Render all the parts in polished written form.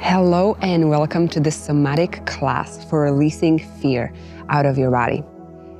Hello and welcome to the Somatic class for releasing fear out of your body.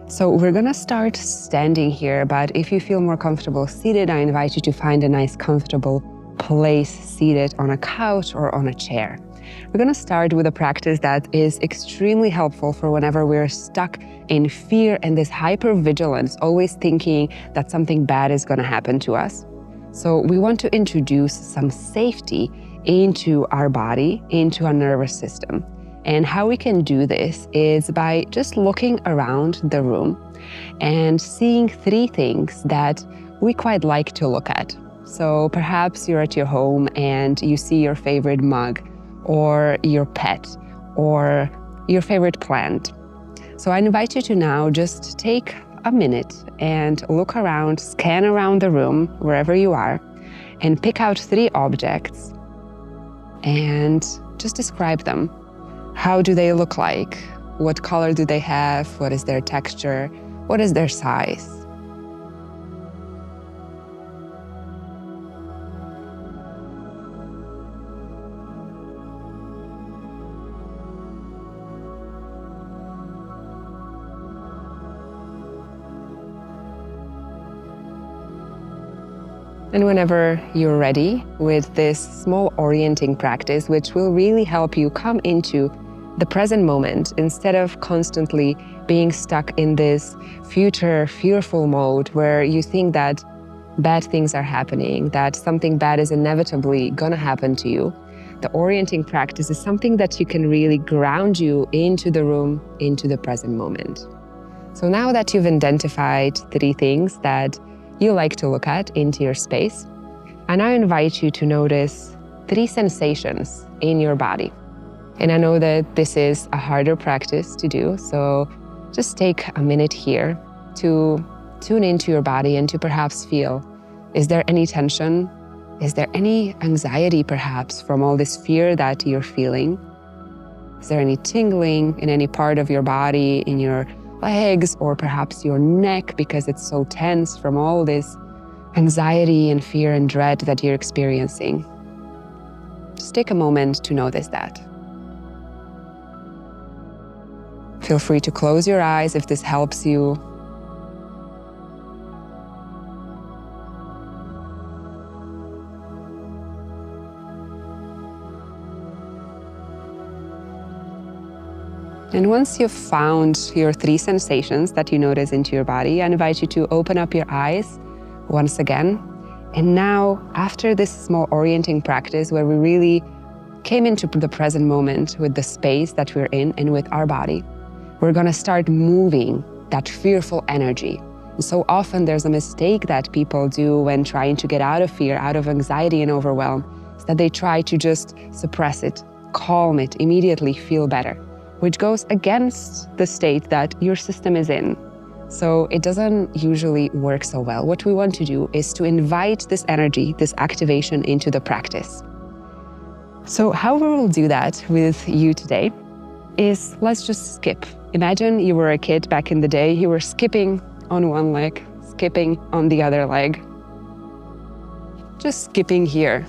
So we're gonna start standing here, but if you feel more comfortable seated, I invite you to find a nice comfortable place seated on a couch or on a chair. We're gonna start with a practice that is extremely helpful for whenever we're stuck in fear and this hypervigilance, always thinking that something bad is gonna happen to us. So we want to introduce some safety into our body, into our nervous system. And how we can do this is by just looking around the room and seeing three things that we quite like to look at. So perhaps you're at your home and you see your favorite mug or your pet or your favorite plant. So I invite you to now just take a minute and look around, scan around the room, wherever you are, and pick out three objects and just describe them. How do they look like? What color do they have? What is their texture? What is their size? And whenever you're ready with this small orienting practice, which will really help you come into the present moment instead of constantly being stuck in this future fearful mode where you think that bad things are happening, that something bad is inevitably gonna happen to you. The orienting practice is something that you can really ground you into the room, into the present moment. So now that you've identified three things that you like to look at into your space, and I invite you to notice three sensations in your body. And I know that this is a harder practice to do, so just take a minute here to tune into your body and to perhaps feel, is there any tension? Is there any anxiety perhaps from all this fear that you're feeling? Is there any tingling in any part of your body, in your legs, or perhaps your neck because it's so tense from all this anxiety and fear and dread that you're experiencing? Just take a moment to notice that. Feel free to close your eyes if this helps you. And once you've found your three sensations that you notice into your body, I invite you to open up your eyes once again. And now, after this small orienting practice where we really came into the present moment with the space that we're in and with our body, we're gonna start moving that fearful energy. And so often there's a mistake that people do when trying to get out of fear, out of anxiety and overwhelm, is that they try to just suppress it, calm it, immediately feel better, which goes against the state that your system is in. So it doesn't usually work so well. What we want to do is to invite this energy, this activation into the practice. So how we will do that with you today is let's just skip. Imagine you were a kid back in the day, you were skipping on one leg, skipping on the other leg. Just skipping here.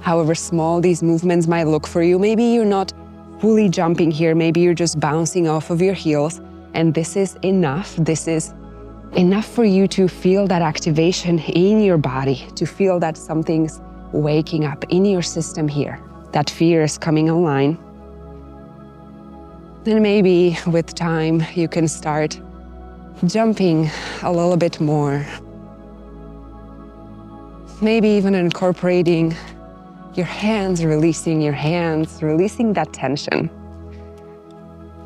However small these movements might look for you, maybe you're not fully jumping here, maybe you're just bouncing off of your heels, and this is enough. This is enough for you to feel that activation in your body, to feel that something's waking up in your system here, that fear is coming online. Then maybe with time, you can start jumping a little bit more. Maybe even incorporating your hands, releasing that tension,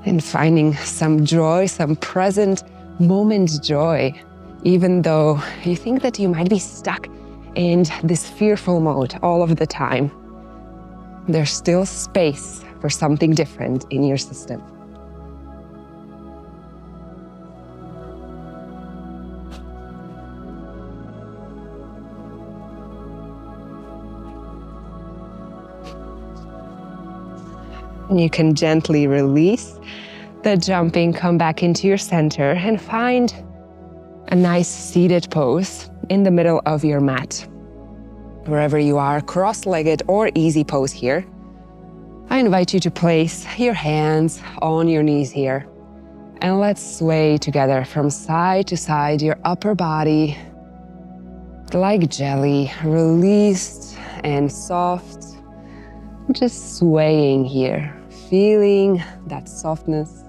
and finding some joy, some present moment joy, even though you think that you might be stuck in this fearful mode all of the time. There's still space for something different in your system. And you can gently release the jumping, come back into your center and find a nice seated pose in the middle of your mat. Wherever you are, cross-legged or easy pose here, I invite you to place your hands on your knees here. And let's sway together from side to side, your upper body, like jelly, released and soft, just swaying here, feeling that softness.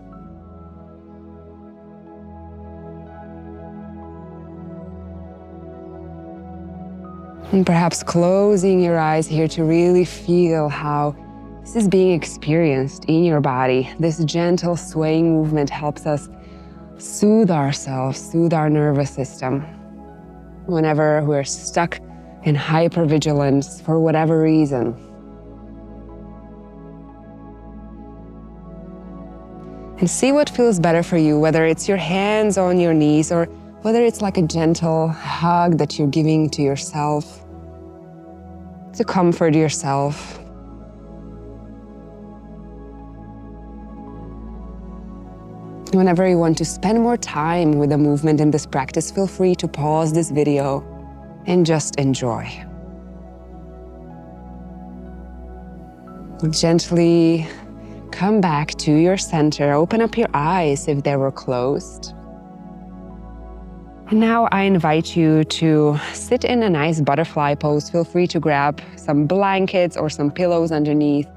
And perhaps closing your eyes here to really feel how this is being experienced in your body. This gentle swaying movement helps us soothe ourselves, soothe our nervous system. Whenever we're stuck in hypervigilance for whatever reason. And see what feels better for you, whether it's your hands on your knees or whether it's like a gentle hug that you're giving to yourself to comfort yourself. Whenever you want to spend more time with the movement in this practice, feel free to pause this video and just enjoy. Gently come back to your center. Open up your eyes if they were closed. And now I invite you to sit in a nice butterfly pose. Feel free to grab some blankets or some pillows underneath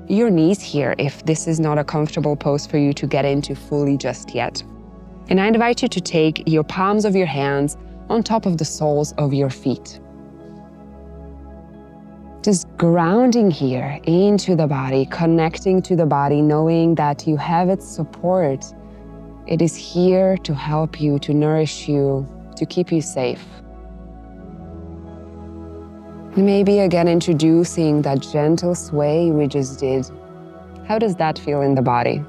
your knees here if this is not a comfortable pose for you to get into fully just yet. And I invite you to take your palms of your hands on top of the soles of your feet. Just grounding here into the body, connecting to the body, knowing that you have its support. It is here to help you, to nourish you, to keep you safe. Maybe again introducing that gentle sway we just did. How does that feel in the body?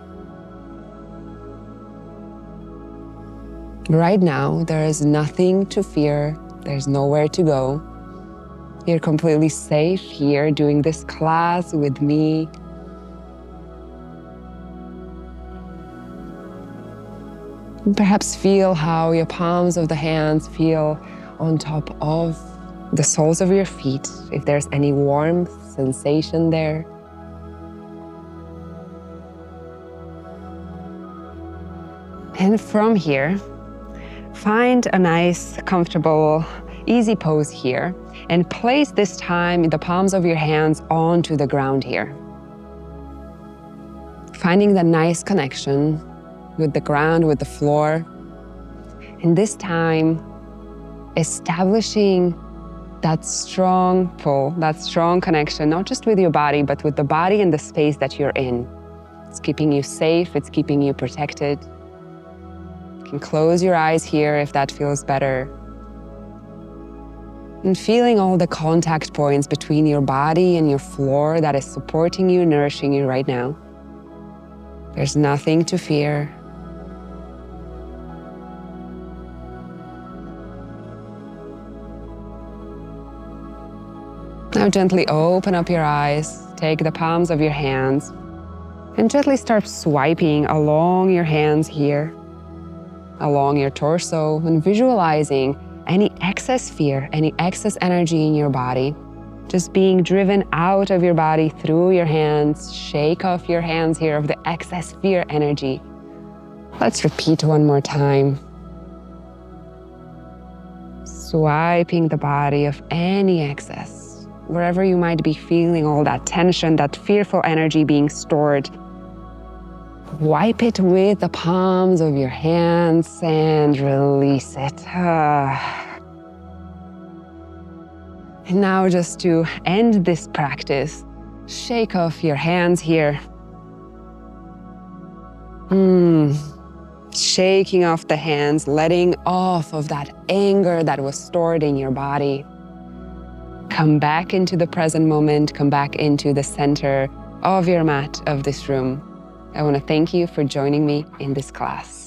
Right now, there is nothing to fear. There's nowhere to go. You're completely safe here doing this class with me. And perhaps feel how your palms of the hands feel on top of the soles of your feet, if there's any warmth, sensation there. And from here, find a nice, comfortable, easy pose here and place this time the palms of your hands onto the ground here. Finding the nice connection with the ground, with the floor. And this time, establishing that strong pull, that strong connection, not just with your body, but with the body and the space that you're in. It's keeping you safe, it's keeping you protected. You can close your eyes here if that feels better. And feeling all the contact points between your body and your floor that is supporting you, nourishing you right now. There's nothing to fear. Now gently open up your eyes, take the palms of your hands, and gently start swiping along your hands here, along your torso, and visualizing any excess fear, any excess energy in your body, just being driven out of your body through your hands. Shake off your hands here of the excess fear energy. Let's repeat one more time. Swiping the body of any excess. Wherever you might be feeling all that tension, that fearful energy being stored, wipe it with the palms of your hands and release it. And now just to end this practice, shake off your hands here. Shaking off the hands, letting off of that anger that was stored in your body. Come back into the present moment, come back into the center of your mat, of this room. I want to thank you for joining me in this class.